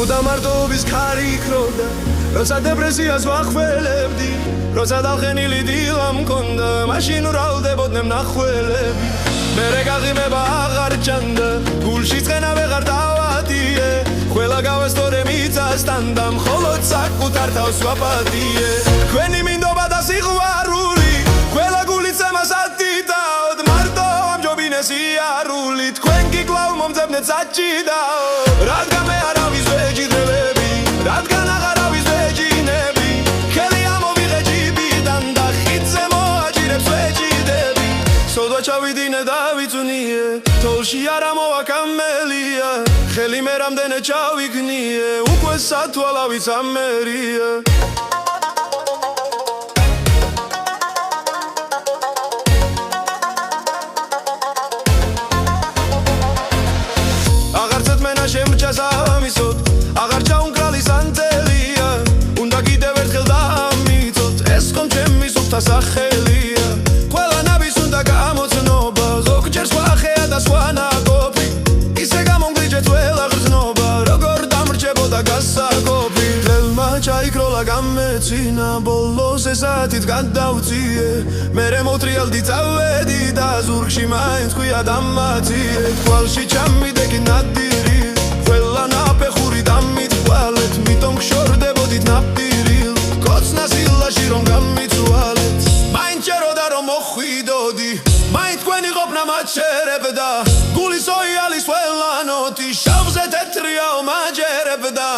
როცა მარტოობის ქარი იქროდა, როცა დეპრესიას ვახველებდი, როცა დალხენილი დილა მქონდა, მაშინ ვრალდებოდნენ მნახველები. მერე გაღიმება აღარ ჭამდა, გულში ცხენა ვეღარ დავატიე, ყველა გავესწორე მიწასთან და მხოლოდ საკუთარ თავს ვაპატიე. თქვენი მინდობა და სიყვარული, ყველა გულით ზემას ადიდაოდ, მარტო ამჯობინე სიარული, თქვენ კი კვლავ მომძებნეთ საჭიდაო. რადგან მე არავის ვეჭირდები, რადგან აღარავის ვეჭინები, ხელი ამოვიღე ჯიბიდან და ხიდზე მოაჭირებს ვეჭიდები. სოდვა ჩავიდინე და ვიწვნიე, თოლში არა მოვაკამელია, ხელი მე რამდენე ჩავიგნიე, უკვე სათვალავიც ამერია. აღარცეთ მენა შემრჩას ამისოთ, აღარ ჩაუნკრალი სანძელია, უნდა კიდევ ერთხელ დაამიცოთ, ეს ხომ ჩემი სუფთა სახელია. ყველა ნაბის უნდა გამოცნობა, ზოგჯერ სხვა ხეა და სხვა ნაკოფი, ისე გამომგრიჯეთ ველა ღრძნობა, როგორ დამრჩებოდა გასაკოფი. ლელმა ჩაიქროლა გამეცინა, ბოლოს ესათით გადავწიე, მერე მოტრიალდი წავედი და ზურგში მაინც ხვია დამაციე. თვალში ჩამიდეკი ნადირი, ყველა ნაფეხური დამითვალეთ, მიტომ გშორდებოდით ნაპირილ, კოცნა სილაში რომ გამიცვალეთ. მაინც ჯეროდა რომ მოხვიდოდი, მაინც თქვენი ყოფნა მაჩერებდა, გულის ოიალის ველანოთი, შავზე თეთრიაო მაჯერებდა.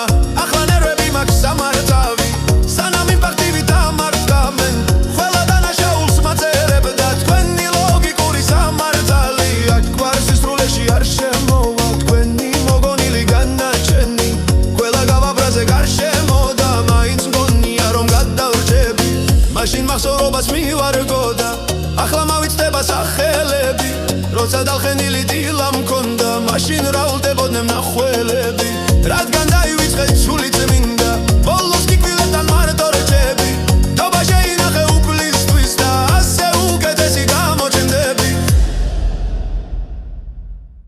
ახლა ნერვები მაქვს სამართავი, სანამ იმპაქტივი დამართავენ, ყველა დანაშაულს მაწერებდა, თქვენი ლოგიკური სამართალი, აქ გვარსისრულეში არ შემოვა, თქვენი მოგონილი განაჩენი, ყველა გავაბრაზე გარშემო და მაინც მგონია რომ გადავრჩები. მაშინ მახსოვრობას მივარგოდა, ახლა მავიცდება სახელები, როცა დალხენილი დილა მქონდა, მაშინ ვრალდებოდნენ მნახველები.